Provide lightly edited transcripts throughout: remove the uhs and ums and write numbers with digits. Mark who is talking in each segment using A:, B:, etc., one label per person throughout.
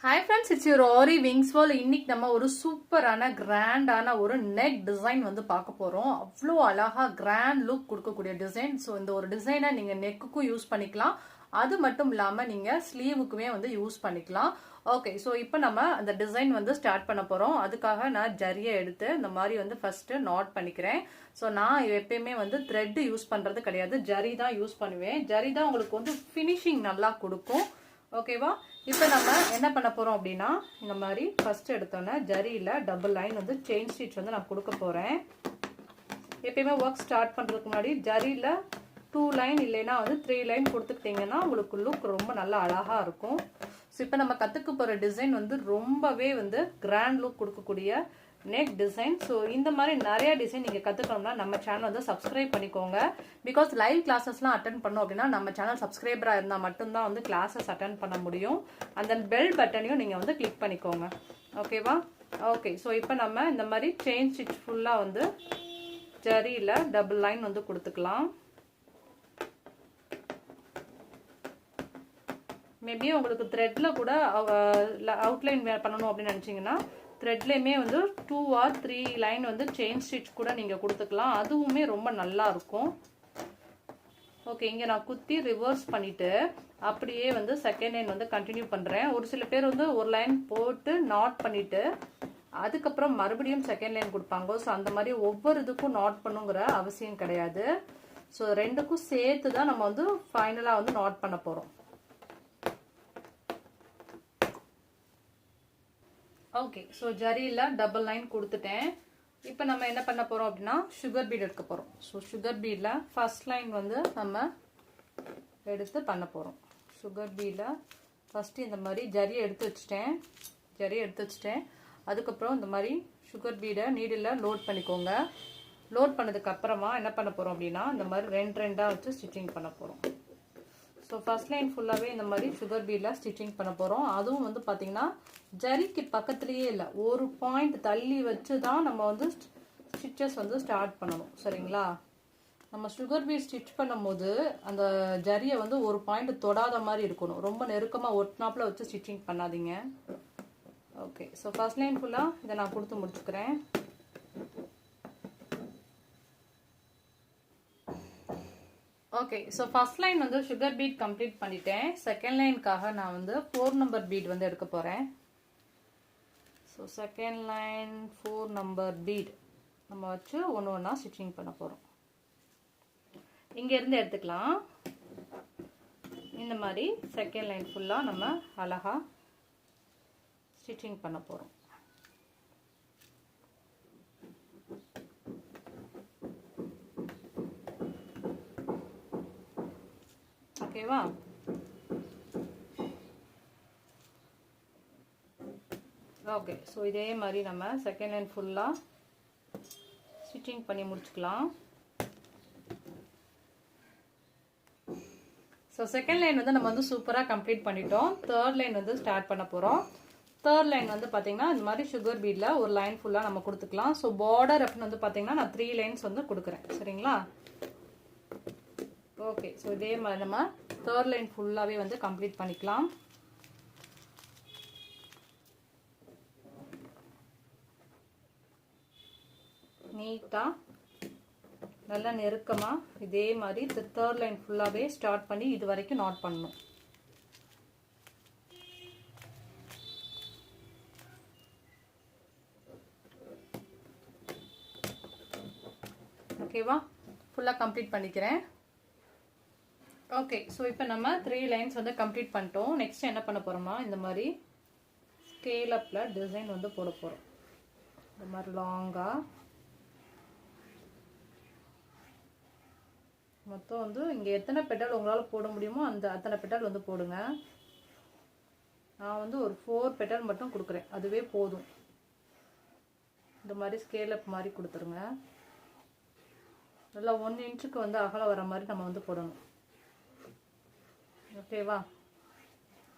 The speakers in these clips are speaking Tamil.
A: Hi friends, it's your Aariwingsworld. இன்னைக்கு நம்ம ஒரு சூப்பரான கிராண்டான ஒரு நெக் டிசைன் வந்து பார்க்க போறோம். அவ்வளோ அழகா கிராண்ட் லுக் கொடுக்கக்கூடிய டிசைன். ஸோ இந்த ஒரு டிசைனை நீங்க நெக்குக்கும் யூஸ் பண்ணிக்கலாம். அது மட்டும் இல்லாம நீங்க ஸ்லீவுக்குமே வந்து யூஸ் பண்ணிக்கலாம். ஓகே, ஸோ இப்போ நம்ம அந்த டிசைன் வந்து ஸ்டார்ட் பண்ண போறோம். அதுக்காக நான் ஜரியை எடுத்து இந்த மாதிரி வந்து ஃபர்ஸ்ட் நாட் பண்ணிக்கிறேன். ஸோ நான் எப்பயுமே வந்து த்ரெட் யூஸ் பண்றது கிடையாது, ஜரி தான் யூஸ் பண்ணுவேன். ஜரி தான் உங்களுக்கு வந்து ஃபினிஷிங் நல்லா கொடுக்கும். ஓகேவா? இப்போ நம்ம என்ன பண்ண போறோம் அப்படின்னா, இந்த மாதிரி ஃபர்ஸ்ட் எடுத்தோன்னே ஜரியில டபுள் லைன் வந்து செயின் ஸ்டிச் வந்து நான் கொடுக்க போறேன். எப்பயுமே ஒர்க் ஸ்டார்ட் பண்றதுக்கு முன்னாடி ஜரியில 2 லைன் இல்லைன்னா வந்து 3 லைன் கொடுத்துக்கிட்டீங்கன்னா உங்களுக்கு லுக் ரொம்ப நல்லா அழகா இருக்கும். ஸோ இப்போ நம்ம கத்துக்க போற டிசைன் வந்து ரொம்பவே வந்து கிராண்ட் லுக் கொடுக்கக்கூடிய நெக் டிசைன். ஸோ இந்த மாதிரி நிறைய டிசைன் நீங்கள் கற்றுக்கணும்னா நம்ம சேனல் வந்து சப்ஸ்கிரைப் பண்ணிக்கோங்க. பிகாஸ் லைவ் கிளாஸஸ்லாம் அட்டன் பண்ணோம் அப்படின்னா நம்ம சேனல் சப்ஸ்கிரைபராக இருந்தால் மட்டும்தான் வந்து கிளாஸஸ் அட்டன் பண்ண முடியும். அந்த பெல் பட்டனையும் நீங்கள் வந்து கிளிக் பண்ணிக்கோங்க. ஓகேவா? ஓகே, ஸோ இப்போ நம்ம இந்த மாதிரி செயின் ஸ்டிச் ஃபுல்லாக வந்து ஜரியில் டபுள் லைன் வந்து கொடுத்துக்கலாம். மேபி உங்களுக்கு த்ரெட்டில் கூட அவுட்லைன் பண்ணணும் அப்படின்னு நினச்சிங்கன்னா த்ரெட்லேயுமே வந்து 2 or 3 லைன் வந்து செயின் ஸ்டிச் கூட நீங்கள் கொடுத்துக்கலாம். அதுவுமே ரொம்ப நல்லா இருக்கும். ஓகே, இங்கே நான் குத்தி ரிவர்ஸ் பண்ணிவிட்டு அப்படியே வந்து செகண்ட் லைன் வந்து கண்டினியூ பண்ணுறேன். ஒரு சில பேர் வந்து ஒரு லைன் போட்டு நாட் பண்ணிவிட்டு அதுக்கப்புறம் மறுபடியும் செகண்ட் லைன் கொடுப்பாங்க. ஸோ அந்த மாதிரி ஒவ்வொரு இதுக்கும் நாட் பண்ணுங்கிற அவசியம் கிடையாது. ஸோ ரெண்டுக்கும் சேர்த்து தான் நம்ம வந்து ஃபைனலாக வந்து நாட் பண்ண போகிறோம். ஓகே, ஸோ ஜரியில் டபுள் லைன் கொடுத்துட்டேன். இப்போ நம்ம என்ன பண்ண போகிறோம் அப்படின்னா சுகர் பீட் எடுக்க போகிறோம். ஸோ சுகர் பீடில் ஃபர்ஸ்ட் லைன் வந்து நம்ம எடுத்து பண்ண போகிறோம். சுகர் பீடில் ஃபஸ்ட்டு இந்த மாதிரி ஜரியை எடுத்து வச்சுட்டேன். அதுக்கப்புறம் இந்த மாதிரி சுகர் பீடை நீடில் லோட் பண்ணிக்கோங்க. லோட் பண்ணதுக்கப்புறமா என்ன பண்ண போகிறோம் அப்படின்னா இந்த மாதிரி ரெண்டாக வச்சு ஸ்டிச்சிங் பண்ண போகிறோம். ஸோ ஃபர்ஸ்ட் லைன் ஃபுல்லாகவே இந்த மாதிரி சுகர் பீடில் ஸ்டிச்சிங் பண்ண போகிறோம். அதுவும் வந்து பார்த்தீங்கன்னா ஜரிக்கு பக்கத்துலேயே இல்லை, ஒரு பாயிண்ட் தள்ளி வச்சு தான் நம்ம வந்து ஸ்டிச்சஸ் வந்து ஸ்டார்ட் பண்ணணும். சரிங்களா? நம்ம சுகர் பீட் ஸ்டிச் பண்ணும் போது அந்த ஜரியை வந்து ஒரு பாயிண்ட் தொடாத மாதிரி இருக்கணும். ரொம்ப நெருக்கமாக ஒட்டினாப்பில் வச்சு ஸ்டிச்சிங் பண்ணாதீங்க. ஓகே, ஸோ ஃபர்ஸ்ட் லைன் ஃபுல்லாக இதை நான் கொடுத்து முடிச்சுக்கிறேன். ஓகே, ஸோ ஃபர்ஸ்ட் லைன் வந்து சுகர் பீட் கம்ப்ளீட் பண்ணிட்டேன். செகண்ட் லைனுக்காக நான் வந்து 4 நம்பர் பீட் வந்து எடுக்க போகிறேன். So second line 4 number beat நம்ம வச்சு ஒன்று ஒன்றா ஸ்டிச்சிங் பண்ண போகிறோம். இங்கேருந்து எடுத்துக்கலாம். இந்த மாதிரி செகண்ட் லைன் ஃபுல்லாக நம்ம அழகாக ஸ்டிச்சிங் பண்ண போகிறோம். ஓகேவா? ஓகே, ஸோ இதே மாதிரி நம்ம செகண்ட் லைன் ஃபுல்லாக ஸ்டிச்சிங் பண்ணி முடிச்சுக்கலாம். ஸோ செகண்ட் லைன் வந்து நம்ம வந்து சூப்பராக கம்ப்ளீட் பண்ணிட்டோம். தேர்ட் லைன் வந்து ஸ்டார்ட் பண்ண போகிறோம். தேர்ட் லைன் வந்து பார்த்தீங்கன்னா இந்த மாதிரி சுகர் பீடில் ஒரு லைன் ஃபுல்லாக நம்ம கொடுத்துக்கலாம். ஸோ பார்டர் அப்படின்னு வந்து பார்த்தீங்கன்னா நான் 3 லைன்ஸ் வந்து கொடுக்குறேன். சரிங்களா? ஓகே, ஸோ இதே மாதிரி நம்ம தேர்ட் லைன் ஃபுல்லாகவே வந்து கம்ப்ளீட் பண்ணிக்கலாம். நீட்டாக நல்லா நெருக்கமாக இதே மாதிரி தேர்ட் லைன் ஃபுல்லாகவே ஸ்டார்ட் பண்ணி இது வரைக்கும் நாட் பண்ணணும். ஓகேவா? ஃபுல்லாக கம்ப்ளீட் பண்ணிக்கிறேன். ஓகே, ஸோ இப்போ நம்ம 3 லைன்ஸ் வந்து கம்ப்ளீட் பண்ணிட்டோம். நெக்ஸ்ட் என்ன பண்ண போகிறோம்னா இந்த மாதிரி ஸ்கேல் அப்பில் டிசைன் வந்து போட போகிறோம். இந்த மாதிரி லாங்காக மொத்தம் வந்து இங்கே எத்தனை பெட்டல் உங்களால் போட முடியுமோ அத்தனை பெட்டல் வந்து போடுங்க. நான் வந்து ஒரு 4 பெட்டல் மட்டும் கொடுக்குறேன், அதுவே போதும். இந்த மாதிரி ஸ்கேல் அப் மாதிரி கொடுத்துருங்க. நல்லா 1 இன்ச்சுக்கு வந்து அகலம் வர மாதிரி நம்ம வந்து போடணும். ஓகேவா?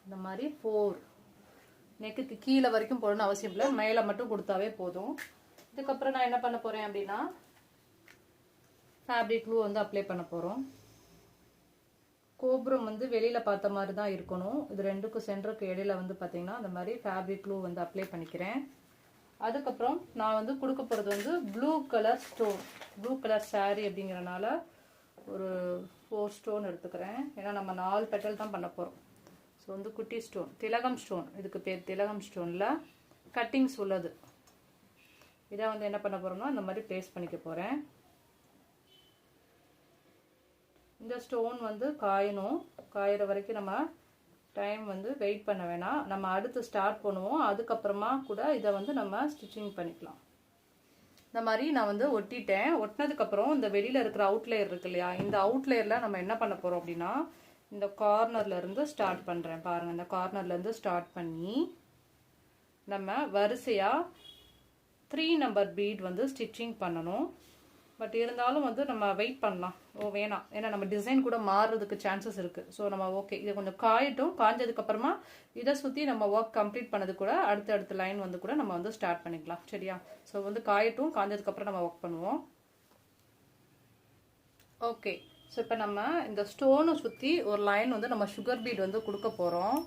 A: இந்த மாதிரி 4 நெக்குக்கு கீழே வரைக்கும் போடணும் அவசியம் இல்லை, மேலே மட்டும் கொடுத்தாவே போதும். இதுக்கப்புறம் நான் என்ன பண்ண போகிறேன் அப்படின்னா ஃபேப்ரிக் க்ளூ வந்து அப்ளை பண்ண போகிறோம். கோபுரம் வந்து வெளியில் பார்த்த மாதிரி தான் இருக்கணும். இது ரெண்டுக்கும் சென்டருக்கு இடையில வந்து பார்த்தீங்கன்னா அந்த மாதிரி ஃபேப்ரிக் க்ளூ வந்து அப்ளை பண்ணிக்கிறேன். அதுக்கப்புறம் நான் வந்து கொடுக்க போகிறது வந்து blue colour stone, blue colour sari அப்படிங்கிறனால ஒரு 4 ஸ்டோன் எடுத்துக்கிறேன். ஏன்னா நம்ம 4 பெட்டல் தான் பண்ண போகிறோம். ஸோ வந்து குட்டி ஸ்டோன், திலகம் ஸ்டோன், இதுக்கு பேர் திலகம் ஸ்டோனில் கட்டிங்ஸ் உள்ளது. இதை வந்து என்ன பண்ண போகிறோம்னா இந்த மாதிரி ப்ளேஸ் பண்ணிக்க போகிறேன். இந்த ஸ்டோன் வந்து காயணும். காயிற வரைக்கும் நம்ம டைம் வந்து வெயிட் பண்ண வேணாம். நம்ம அடுத்து ஸ்டார்ட் பண்ணுவோம். அதுக்கப்புறமா கூட இதை வந்து நம்ம ஸ்டிச்சிங் பண்ணிக்கலாம். இந்த மாதிரி நான் வந்து ஒட்டிட்டேன். ஒட்டினதுக்கப்புறம் இந்த வெளியில் இருக்கிற அவுட்லேயர் இருக்கு இல்லையா, இந்த அவுட்லேயரில் நம்ம என்ன பண்ண போகிறோம் அப்படின்னா இந்த கார்னர்லேருந்து ஸ்டார்ட் பண்ணுறேன். பாருங்கள், இந்த கார்னர்லேருந்து ஸ்டார்ட் பண்ணி நம்ம வரிசையாக 3 நம்பர் பீட் வந்து ஸ்டிச்சிங் பண்ணணும். பட் இருந்தாலும் வந்து நம்ம வெயிட் பண்ணலாம். வேணாம், ஏன்னா நம்ம டிசைன் கூட மாறுறதுக்கு சான்சஸ் இருக்குது. ஸோ நம்ம ஓகே இதை கொஞ்சம் காயட்டும். காஞ்சதுக்கப்புறமா இதை சுற்றி நம்ம ஒர்க் கம்ப்ளீட் பண்ணது கூட அடுத்த லைன் வந்து கூட நம்ம வந்து ஸ்டார்ட் பண்ணிக்கலாம். சரியா? ஸோ வந்து காயட்டும், காஞ்சதுக்கப்புறம் நம்ம ஒர்க் பண்ணுவோம். ஓகே, ஸோ இப்போ நம்ம இந்த ஸ்டோனை சுற்றி ஒரு லைன் வந்து நம்ம சுகர் பீட் வந்து கொடுக்க போகிறோம்.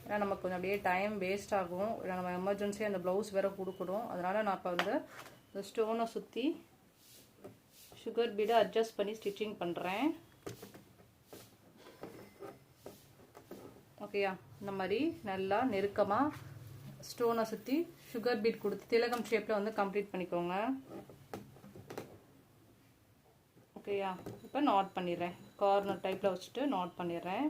A: ஏன்னா நமக்கு கொஞ்சம் அப்படியே டைம் வேஸ்ட் ஆகும். ஏன்னா நம்ம எமர்ஜென்சியாக அந்த ப்ளவுஸ் வேறு கொடுக்கணும். அதனால் நான் இப்போ வந்து இந்த ஸ்டோனை சுற்றி சுகர் பீடை அட்ஜஸ்ட் பண்ணி ஸ்டிச்சிங் பண்ணுறேன். ஓகேயா? இந்த மாதிரி நல்லா நெருக்கமாக ஸ்டோனை சுற்றி சுகர் பீட் கொடுத்து திலகம் ஷேப்பில் வந்து கம்ப்ளீட் பண்ணிக்கோங்க. ஓகேயா? இப்போ நாட் பண்ணிடுறேன். கார்னர் டைப்பில் வச்சுட்டு நாட் பண்ணிடுறேன்.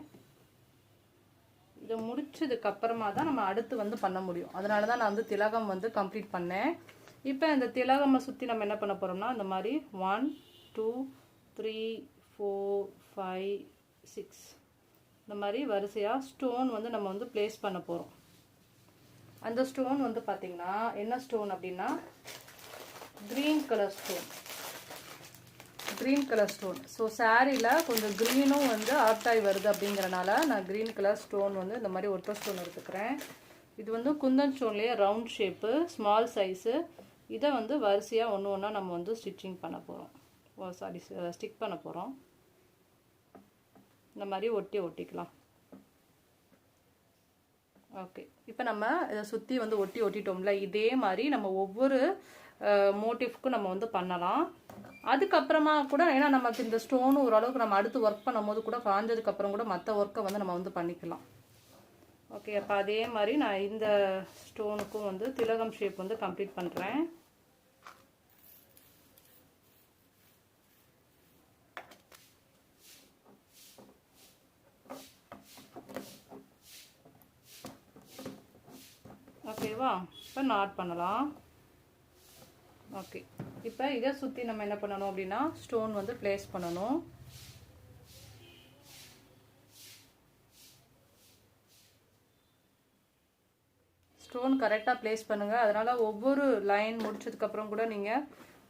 A: இதை முடிச்சதுக்கப்புறமா தான் நம்ம அடுத்து வந்து பண்ண முடியும். அதனால தான் நான் வந்து திலகம் வந்து கம்ப்ளீட் பண்ணேன். இப்போ இந்த திலகமை சுற்றி நம்ம என்ன பண்ண போகிறோம்னா இந்த மாதிரி 1 2 3 4 5 6 இந்த மாதிரி வரிசையாக ஸ்டோன் வந்து நம்ம வந்து பிளேஸ் பண்ண போகிறோம். அந்த ஸ்டோன் வந்து பார்த்திங்கன்னா என்ன ஸ்டோன் அப்படின்னா green colour stone. Green colour stone. So சாரியில் கொஞ்சம் க்ரீனும் வந்து ஆப்டாகி வருது அப்படிங்கிறனால நான் க்ரீன் கலர் ஸ்டோன் வந்து இந்த மாதிரி ஒற்றை ஸ்டோன் எடுத்துக்கிறேன். இது வந்து குந்தன் ஸ்டோன்லேயே ரவுண்ட் ஷேப்பு, ஸ்மால் சைஸு. இதை வந்து வரிசையாக ஒன்று ஒன்றா நம்ம வந்து ஸ்டிச்சிங் பண்ண போகிறோம். ஸ்டிக் பண்ண போகிறோம். இந்த மாதிரி ஒட்டிக்கலாம். ஓகே, இப்போ நம்ம இதை சுற்றி வந்து ஒட்டிட்டோம்ல, இதே மாதிரி நம்ம ஒவ்வொரு மோட்டிவ்க்கும் நம்ம வந்து பண்ணலாம். அதுக்கப்புறமா கூட ஏன்னா நமக்கு இந்த ஸ்டோனு ஓரளவுக்கு நம்ம அடுத்து ஒர்க் பண்ணும் போது கூட காஞ்சதுக்கப்புறம் கூட மற்ற ஒர்க்கை வந்து நம்ம வந்து பண்ணிக்கலாம். ஓகே, அப்போ அதே மாதிரி நான் இந்த ஸ்டோனுக்கும் வந்து திலகம் ஷேப் வந்து கம்ப்ளீட் பண்ணுறேன். ஓகேவா? இப்போ நாட் பண்ணலாம். ஓகே, இப்போ இதை சுற்றி நம்ம என்ன பண்ணணும் அப்படின்னா ஸ்டோன் வந்து பிளேஸ் பண்ணணும். ஸ்டோன் கரெக்டாக பிளேஸ் பண்ணுங்கள். அதனால் ஒவ்வொரு லைன் முடிச்சதுக்கப்புறம் கூட நீங்கள்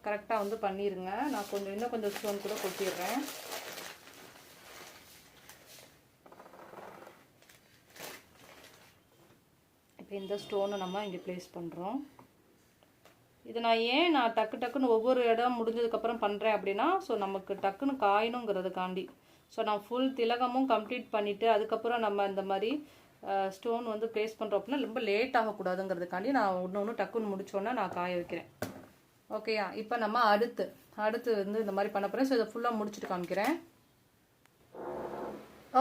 A: கரெக்டாக வந்து பண்ணிடுங்க. நான் இன்னும் கொஞ்சம் ஸ்டோன் கூட கொட்டிடுறேன். இப்போ இந்த ஸ்டோனை நம்ம இங்கே பிளேஸ் பண்ணுறோம். இது நான் டக்குன்னு ஒவ்வொரு இடம் முடிஞ்சதுக்கப்புறம் பண்ணுறேன் அப்படின்னா ஸோ நமக்கு டக்குன்னு காயணுங்கிறதுக்காண்டி. ஸோ நான் ஃபுல் திலகமும் கம்ப்ளீட் பண்ணிவிட்டு அதுக்கப்புறம் நம்ம இந்த மாதிரி ஸ்டோன் வந்து பிளேஸ் பண்ணுறோம் அப்படின்னா ரொம்ப லேட் ஆகக்கூடாதுங்கிறதுக்காண்டி நான் ஒன்று டக்குன்னு முடிச்சோன்னா நான் காய வைக்கிறேன். ஓகேயா? இப்போ நம்ம அடுத்து வந்து இந்த மாதிரி பண்ண போகிறேன். ஸோ இதை ஃபுல்லாக முடிச்சுட்டு காமிக்கிறேன்.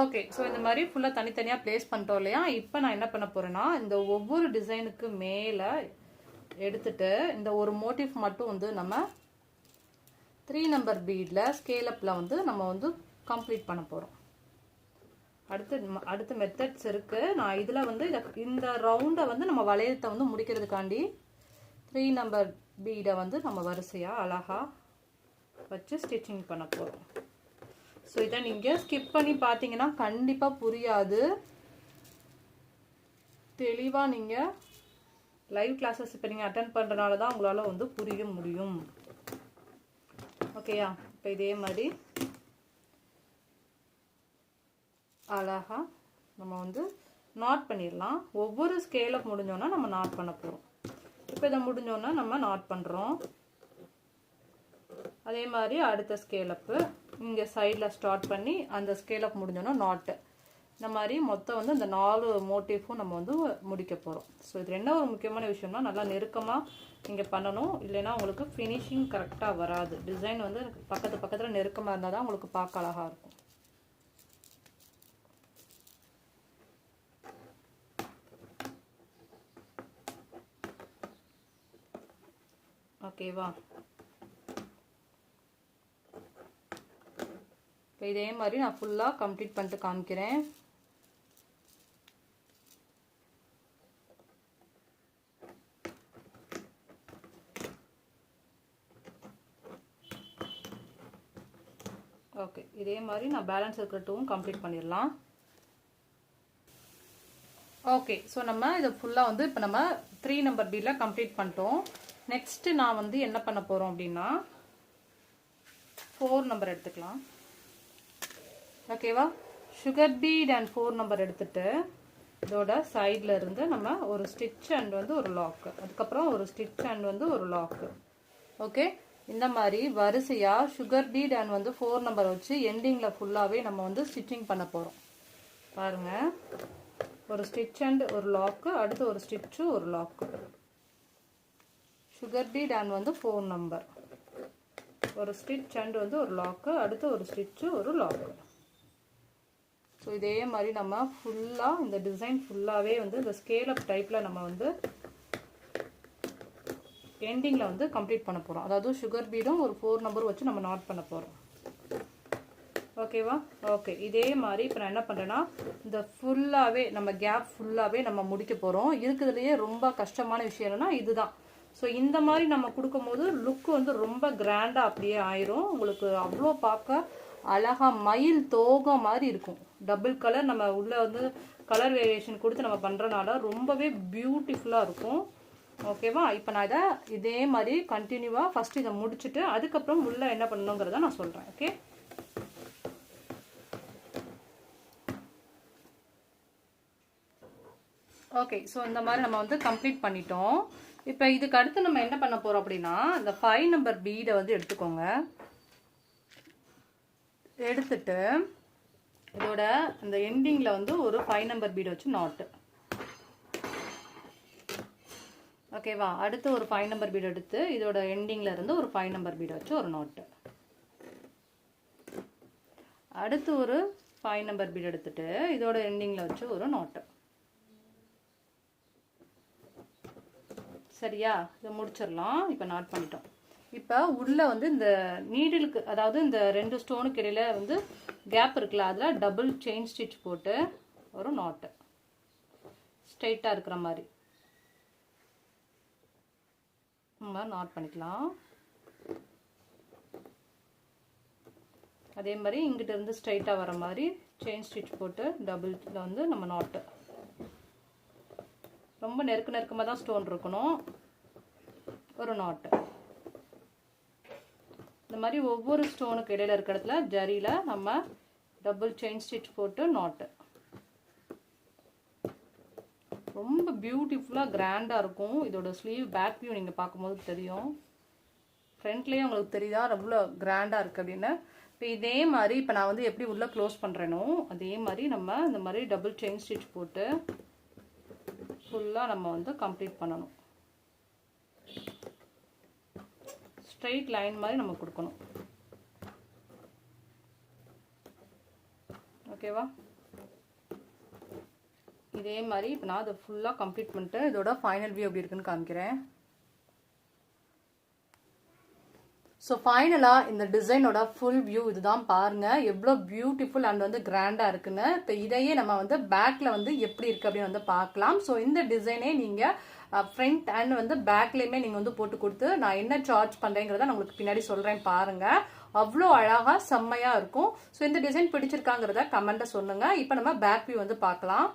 A: ஓகே, ஸோ இந்த மாதிரி ஃபுல்லாக தனித்தனியாக பிளேஸ் பண்ணிட்டோம் இல்லையா? இப்போ நான் என்ன பண்ண போகிறேன்னா இந்த ஒவ்வொரு டிசைனுக்கு மேலே எடுத்துட்டு இந்த ஒரு மோட்டிவ் மட்டும் வந்து நம்ம 3 நம்பர் பீடில் ஸ்கேலப்பில் வந்து நம்ம வந்து கம்ப்ளீட் பண்ண போகிறோம். அடுத்த மெத்தட்ஸ் இருக்குது. நான் இதில் வந்து இந்த ரவுண்டை வந்து நம்ம வளையத்தை வந்து முடிக்கிறதுக்காண்டி 3 நம்பர் பீடை வந்து நம்ம வரிசையாக அழகாக வச்சு ஸ்டிச்சிங் பண்ண போகிறோம். ஸோ இதை நீங்கள் ஸ்கிப் பண்ணி பார்த்தீங்கன்னா கண்டிப்பாக புரியாது. தெளிவாக நீங்கள் லைவ் கிளாஸஸ் இப்போ நீங்கள் அட்டென்ட் பண்ணுறதுனால தான் உங்களால் வந்து புரிய முடியும். ஓகேயா? இப்போ இதே மாதிரி அழகாக நம்ம வந்து நாட் பண்ணிடலாம். ஒவ்வொரு ஸ்கேலப் முடிஞ்சோன்னா நம்ம நாட் பண்ண போகிறோம். இப்போ இதை முடிஞ்சோன்னா நம்ம நாட் பண்ணுறோம். அதே மாதிரி அடுத்த ஸ்கேலப்பு இங்கே சைடில் ஸ்டார்ட் பண்ணி அந்த ஸ்கேல் ஆஃப் முடிஞ்சோன்னா நாட்டு. இந்த மாதிரி மொத்தம் வந்து இந்த 4 மோட்டிஃபும் நம்ம வந்து முடிக்க போகிறோம். ஸோ இது என்ன ஒரு முக்கியமான விஷயம்னா நல்லா நெருக்கமாக நீங்கள் பண்ணணும், இல்லைன்னா உங்களுக்கு ஃபினிஷிங் கரெக்டாக வராது. டிசைன் வந்து பக்கத்தில் நெருக்கமாக இருந்தால் தான் உங்களுக்கு பார்க்க அழகாக இருக்கும். ஓகேவா? இப்போ இதே மாதிரி நான் ஃபுல்லாக கம்ப்ளீட் பண்ணிட்டு காமிக்கிறேன். ஓகே, இதே மாதிரி நான் பேலன்ஸ் இருக்கிற 2வும் கம்ப்ளீட் பண்ணிடலாம். ஓகே, ஸோ நம்ம இதை ஃபுல்லாக வந்து இப்போ நம்ம 3 நம்பர் பீடில் கம்ப்ளீட் பண்ணிட்டோம். நெக்ஸ்ட் நான் வந்து என்ன பண்ண போகிறோம் அப்படின்னா 4 நம்பர் எடுத்துக்கலாம். ஓகேவா? சுகர் பீட் அண்ட் 4 நம்பர் எடுத்துட்டு இதோட சைடில் இருந்து நம்ம ஒரு ஸ்டிச் அண்ட் வந்து ஒரு லாக்கு, அதுக்கப்புறம் ஒரு ஸ்டிச் அண்ட் வந்து ஒரு லாக்கு. ஓகே, இந்த மாதிரி வரிசையாக சுகர் பீட் அண்ட் வந்து 4 நம்பர் வச்சு எண்டிங்கில் ஃபுல்லாகவே நம்ம வந்து ஸ்டிச்சிங் பண்ண போகிறோம். பாருங்கள், ஒரு ஸ்டிச் அண்ட் ஒரு லாக்கு, அடுத்து ஒரு ஸ்டிச்சு ஒரு லாக்கு. சுகர் பீட் அண்ட் வந்து 4 நம்பர், ஒரு ஸ்டிச் அண்ட் வந்து ஒரு லாக்கு, அடுத்து ஒரு ஸ்டிச்சு ஒரு லாக்கு. ஸோ இதே மாதிரி நம்ம ஃபுல்லாக இந்த டிசைன் ஃபுல்லாகவே வந்து இந்த ஸ்கேல் அப் டைப்பில் நம்ம வந்து எண்டிங்கில் வந்து கம்ப்ளீட் பண்ண போகிறோம். அதாவது சுகர் பீடும் ஒரு 4 நம்பர் வச்சு நம்ம நாட் பண்ண போகிறோம். ஓகேவா? ஓகே, இதே மாதிரி இப்போ நான் என்ன பண்ணுறேன்னா இந்த ஃபுல்லாகவே நம்ம கேப் ஃபுல்லாகவே நம்ம முடிக்க போகிறோம். இருக்கிறதுலையே ரொம்ப கஷ்டமான விஷயம் என்னன்னா இதுதான். ஸோ இந்த மாதிரி நம்ம கொடுக்கும்போது லுக்கு வந்து ரொம்ப கிராண்டாக அப்படியே ஆயிரும். உங்களுக்கு அவ்வளோ பார்க்க அழகாக மயில் தோகை மாதிரி இருக்கும். டபுள் கலர் நம்ம உள்ளே வந்து கலர் வேரியேஷன் கொடுத்து நம்ம பண்ணுறனால ரொம்பவே பியூட்டிஃபுல்லாக இருக்கும். ஓகேவா? இப்போ நான் இதை இதே மாதிரி கண்டினியூவாக ஃபஸ்ட்டு இதை முடிச்சுட்டு அதுக்கப்புறம் உள்ளே என்ன பண்ணணுங்கிறத நான் சொல்கிறேன். Okay, okay. ஸோ இந்த மாதிரி நம்ம வந்து கம்ப்ளீட் பண்ணிட்டோம். இப்போ இதுக்கு அடுத்து நம்ம என்ன பண்ண போகிறோம் அப்படின்னா இந்த 5 நம்பர் பீடை வந்து எடுத்துக்கோங்க. எடுத்துட்டு இதோட இந்த எண்டிங்கில் வந்து ஒரு 5 நம்பர் பீடை வச்சு நாட்டு. ஓகேவா? அடுத்து ஒரு 5 நம்பர் பீடு எடுத்து இதோட எண்டிங்கில் இருந்து ஒரு 5 நம்பர் பீடை வச்சு ஒரு நாட்டு. அடுத்து ஒரு 5 நம்பர் பீடு எடுத்துட்டு இதோட எண்டிங்கில் வச்சு ஒரு நாட்டு. சரியா? இதை முடிச்சிடலாம். இப்போ நாட் பண்ணிட்டோம். இப்போ உள்ளே வந்து இந்த நீடிலுக்கு, அதாவது இந்த 2 ஸ்டோனுக்கு இடையில வந்து கேப் இருக்குல்ல, அதில் டபுள் செயின் ஸ்டிச் போட்டு ஒரு நாட்டு ஸ்ட்ரைட்டாக இருக்கிற மாதிரி நம்ம நாட் பண்ணிக்கலாம். அதே மாதிரி இங்கிட்ட இருந்து ஸ்ட்ரைட்டாக வர மாதிரி செயின் ஸ்டிச் போட்டு டபுள்ல வந்து நம்ம நாட்டு. ரொம்ப நெருக்கமாக தான் ஸ்டோன் இருக்கணும். ஒரு நாட்டு. இந்த மாதிரி ஒவ்வொரு ஸ்டோனுக்கு இடையில இருக்கிற இடத்துல ஜரியில் நம்ம டபுள் செயின் ஸ்டிச் போட்டு நாட்டு. ரொம்ப பியூட்டிஃபுல்லாக கிராண்டாக இருக்கும். இதோட ஸ்லீவ் பேக் வியூ நீங்கள் பார்க்கும்போது தெரியும். ஃப்ரண்ட்லேயே உங்களுக்கு தெரியுதா எவ்வளோ கிராண்டாக இருக்குது அப்படின்னு. இப்போ இதே மாதிரி இப்போ நான் வந்து எப்படி உள்ளே க்ளோஸ் பண்ணுறேனோ அதே மாதிரி நம்ம இந்த மாதிரி டபுள் செயின் ஸ்டிச் போட்டு ஃபுல்லாக நம்ம வந்து கம்ப்ளீட் பண்ணணும். ஸ்ட்ரைட் லைன் மாதிரி நம்ம கொடுக்கணும். ஓகேவா? இதே மாதிரி இப்போ நான் அதை ஃபுல்லாக கம்ப்ளீட் பண்ணிட்டு இதோட ஃபைனல் வியூ எப்படி இருக்குன்னு காமிக்கிறேன். ஸோ ஃபைனலாக இந்த டிசைனோட ஃபுல் வியூ இதுதான். பாருங்கள் எவ்வளோ பியூட்டிஃபுல் அண்ட் வந்து கிராண்டாக இருக்குன்னு. இப்போ இதையே நம்ம வந்து பேக்கில் வந்து எப்படி இருக்குது அப்படின்னு வந்து பார்க்கலாம். ஸோ இந்த டிசைனே நீங்கள் ஃப்ரண்ட் அண்ட் வந்து பேக்லேயுமே நீங்கள் வந்து போட்டு கொடுத்து நான் என்ன சார்ஜ் பண்ணுறேங்கிறத நான் உங்களுக்கு பின்னாடி சொல்கிறேன். பாருங்கள் அவ்வளோ அழகாக செம்மையாக இருக்கும். ஸோ இந்த டிசைன் பிடிச்சிருக்காங்கிறத கமெண்ட்டை சொல்லுங்கள். இப்போ நம்ம பேக் வியூ வந்து பார்க்கலாம்.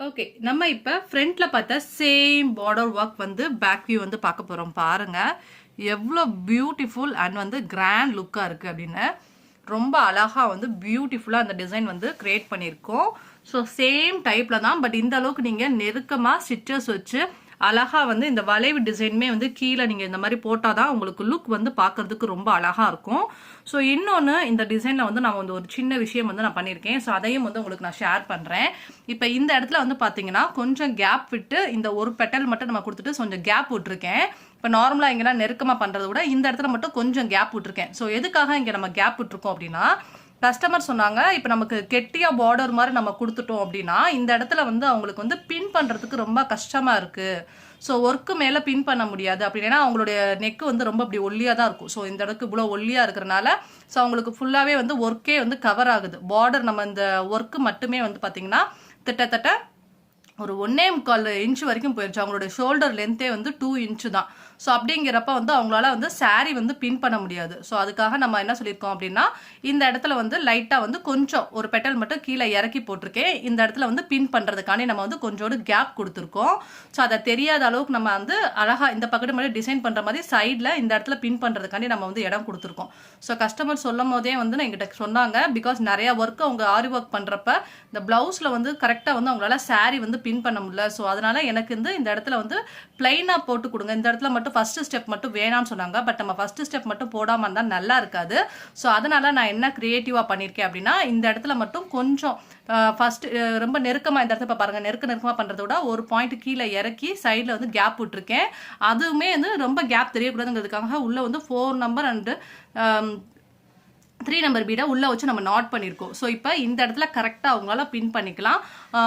A: ஓகே, நம்ம இப்போ ஃப்ரண்ட்டில் பார்த்த சேம் பார்டர் ஒர்க் வந்து பேக் வியூ வந்து பார்க்க போகிறோம். பாருங்கள் எவ்வளோ பியூட்டிஃபுல் அண்ட் வந்து கிராண்ட் லுக்காக இருக்குது அப்படின்னு. ரொம்ப அழகாக வந்து பியூட்டிஃபுல்லாக அந்த டிசைன் வந்து கிரியேட் பண்ணியிருக்கோம். ஸோ சேம் டைப்பில் தான், பட் இந்த அளவுக்கு நீங்கள் நெருக்கமாக ஸ்டிச்சஸ் வச்சு அழகா வந்து இந்த வளைவு டிசைனுமே வந்து கீழே நீங்க இந்த மாதிரி போட்டாதான் உங்களுக்கு லுக் வந்து பார்க்கிறதுக்கு ரொம்ப அழகா இருக்கும். ஸோ இன்னொன்று இந்த டிசைனில் வந்து நான் வந்து ஒரு சின்ன விஷயம் வந்து நான் பண்ணியிருக்கேன். ஸோ அதையும் வந்து உங்களுக்கு நான் ஷேர் பண்ணுறேன். இப்போ இந்த இடத்துல வந்து பார்த்தீங்கன்னா கொஞ்சம் கேப் விட்டு இந்த ஒரு பெட்டல் மட்டும் நம்ம கொடுத்துட்டு கொஞ்சம் கேப் விட்டுருக்கேன். இப்போ நார்மலாக இங்கெல்லாம் நெருக்கமாக பண்ணுறத விட இந்த இடத்துல மட்டும் கொஞ்சம் கேப் விட்டுருக்கேன். ஸோ எதுக்காக இங்கே நம்ம கேப் விட்டுருக்கோம் அப்படின்னா, கஸ்டமர் சொன்னாங்க இப்போ நமக்கு கெட்டியா பார்டர் மாதிரி நம்ம கொடுத்துட்டோம் அப்படின்னா இந்த இடத்துல வந்து அவங்களுக்கு வந்து பின் பண்ணுறதுக்கு ரொம்ப கஷ்டமாக இருக்குது. ஸோ ஒர்க்கு மேலே பின் பண்ண முடியாது அப்படின்னா அவங்களுடைய நெக்கு வந்து ரொம்ப இப்படி ஒல்லியாக தான் இருக்கும். ஸோ இந்த இடத்துக்கு இவ்வளோ ஒல்லியாக இருக்கிறனால ஸோ அவங்களுக்கு ஃபுல்லாகவே வந்து ஒர்க்கே வந்து கவர் ஆகுது. பார்டர் நம்ம இந்த ஒர்க்கு மட்டுமே வந்து பார்த்தீங்கன்னா கிட்டத்தட்ட ஒரு 1.25 இன்ச் வரைக்கும் போயிடுச்சு. அவங்களோட ஷோல்டர் லென்த்தே வந்து 2 இன்ச்சு தான். ஸோ அப்படிங்கிறப்ப வந்து அவங்களால வந்து சாரீ வந்து பின் பண்ண முடியாது. ஸோ அதுக்காக நம்ம என்ன சொல்லியிருக்கோம் அப்படின்னா இந்த இடத்துல வந்து லைட்டாக வந்து கொஞ்சம் ஒரு பெட்டல் மட்டும் கீழே இறக்கி போட்டிருக்கேன். இந்த இடத்துல வந்து பின் பண்ணுறதுக்காண்டி நம்ம வந்து கொஞ்சோடு கேப் கொடுத்துருக்கோம். ஸோ அதை தெரியாத அளவுக்கு நம்ம வந்து அழகா இந்த பக்கத்து மட்டும் டிசைன் பண்ணுற மாதிரி சைடில் இந்த இடத்துல பின் பண்ணுறதுக்காண்டி நம்ம வந்து இடம் கொடுத்துருக்கோம். ஸோ கஸ்டமர் சொல்லும் போதே வந்து நான் எங்கிட்ட சொன்னாங்க, பிகாஸ் நிறைய ஒர்க் அவங்க ஆரி ஒர்க் பண்ணுறப்ப இந்த பிளவுஸில் வந்து கரெக்டாக வந்து அவங்களால சாரீ வந்து பின் பண்ண முடியல. ஸோ அதனால எனக்கு வந்து இந்த இடத்துல வந்து பிளைனா போட்டு கொடுங்க, இந்த இடத்துல மட்டும் ஃபர்ஸ்ட் ஸ்டெப் மட்டும் வேணாம்னு சொன்னாங்க. பட் நம்ம ஃபர்ஸ்ட் ஸ்டெப் மட்டும் போடாம இருந்தா நல்லா இருக்காது. ஸோ அதனால நான் என்ன கிரியேட்டிவா பண்ணியிருக்கேன் அப்படின்னா இந்த இடத்துல மட்டும் கொஞ்சம் ஃபர்ஸ்ட் ரொம்ப நெருக்கமா இந்த இடத்துல பாருங்க, நெருக்கமா பண்றதை விட ஒரு பாயிண்ட் கீழே இறக்கி சைட்ல வந்து கேப் விட்டுருக்கேன். அதுவுமே வந்து ரொம்ப கேப் தெரியக்கூடாதுங்கிறதுக்காக உள்ள வந்து 4 நம்பர் அண்ட் 3 நம்பர் பீடை உள்ள வச்சு நம்ம நாட் பண்ணியிருக்கோம். ஸோ இப்போ இந்த இடத்துல கரெக்டாக அவங்களால பின் பண்ணிக்கலாம்.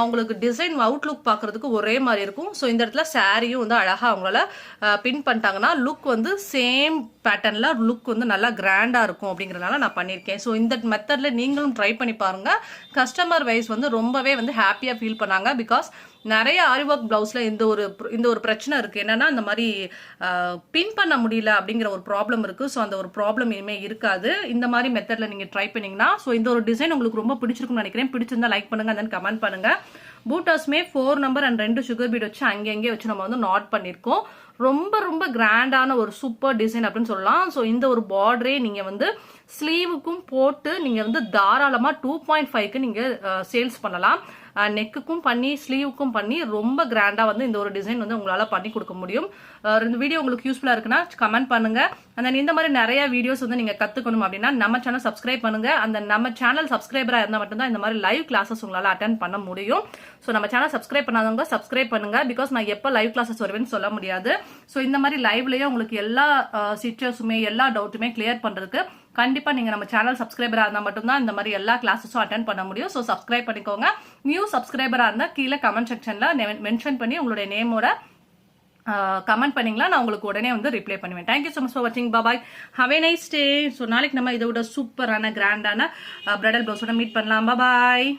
A: உங்களுக்கு டிசைன் அவுட்லுக் பார்க்கறதுக்கு ஒரே மாதிரி இருக்கும். ஸோ இந்த இடத்துல சாரியும் வந்து அழகாக அவங்களால பின் பண்ணிட்டாங்கன்னா லுக் வந்து சேம் பேட்டர்னில் லுக் வந்து நல்லா கிராண்டாக இருக்கும் அப்படிங்கிறதுனால நான் பண்ணியிருக்கேன். ஸோ இந்த மெத்தடில் நீங்களும் ட்ரை பண்ணி பாருங்கள். கஸ்டமர் வைஸ் வந்து ரொம்பவே வந்து ஹாப்பியாக ஃபீல் பண்ணாங்க. பிகாஸ் நிறைய ஆரி ஒர்க் பிளவுஸில் இந்த ஒரு பிரச்சனை இருக்குது. என்னன்னா இந்த மாதிரி பின் பண்ண முடியல அப்படிங்கிற ஒரு ப்ராப்ளம் இருக்குது. ஸோ அந்த ஒரு ப்ராப்ளம் இனிமேல் இருக்காது இந்த மாதிரி மெத்தடில் நீங்கள் ட்ரை பண்ணிங்கன்னா. ஸோ இந்த ஒரு டிசைன் உங்களுக்கு ரொம்ப பிடிச்சிருக்கும்னு நினைக்கிறேன். பிடிச்சிருந்தா லைக் பண்ணுங்கள், தென் கமெண்ட் பண்ணுங்கள். பூட்டாஸ்மே 4 நம்பர் அண்ட் 2 சுகர் பீட் வச்சு அங்கங்கே வச்சு நம்ம வந்து நாட் பண்ணியிருக்கோம். ரொம்ப ரொம்ப கிராண்டான ஒரு சூப்பர் டிசைன் அப்படின்னு சொல்லலாம். ஸோ இந்த ஒரு பார்டரே நீங்கள் வந்து ஸ்லீவுக்கும் போட்டு நீங்கள் வந்து தாராளமாக 2.5க்கு நீங்கள் சேல்ஸ் பண்ணலாம். நெக்குக்கும் பண்ணி ஸ்லீவுக்கும் பண்ணி ரொம்ப கிராண்டாக வந்து இந்த ஒரு டிசைன் வந்து உங்களால் பண்ணி கொடுக்க முடியும். இந்த வீடியோ உங்களுக்கு யூஸ்ஃபுல்லாக இருக்குன்னா கமெண்ட் பண்ணுங்க. அந்த இந்த மாதிரி நிறைய வீடியோஸ் வந்து நீங்கள் கற்றுக்கணும் அப்படின்னா நம்ம சேனல் சப்ஸ்கிரைப் பண்ணுங்க. அந்த நம்ம சேனல் சப்ஸ்கிரைபராக இருந்தால் மட்டும்தான் இந்த மாதிரி லைவ் கிளாஸஸ் உங்களால் அட்டென்ட் பண்ண முடியும். ஸோ நம்ம சேனல் சப்ஸ்கிரைப் பண்ணாதவங்க சப்ஸ்கிரைப் பண்ணுங்க. பிகாஸ் நான் எப்போ லைவ் கிளாஸஸ் வருவேன்னு சொல்ல முடியாது. ஸோ இந்த மாதிரி லைவ்லயே உங்களுக்கு எல்லா சிச்சுவேஷனுமே எல்லா டவுட்டுமே கிளியர் பண்ணுறதுக்கு கண்டிப்பா நீங்க நம்ம சேனல் சப்ஸ்கிரைபரா இருந்தா மட்டும்தான் இந்த மாதிரி எல்லா கிளாஸஸும் அட்டென்ட் பண்ண முடியும். ஸோ சப்ஸ்கிரைப் பண்ணிக்கோங்க. நியூ சப்ஸ்கிரைபரா இருந்தா கீழே கமெண்ட் செக்ஷன்ல மென்ஷன் பண்ணி உங்களுடைய நேமோட கமெண்ட் பண்ணீங்களா நான் உங்களுக்கு உடனே வந்து ரிப்ளை பண்ணுவேன். தேங்க்யூ ஸோ மச் ஃபார் வாட்சிங். Bye, have a nice day. So நாளைக்கு நம்ம இதோட சூப்பரான கிராண்டான பிரைடல் பிளவுஸோட மீட் பண்ணலாம். பாய்.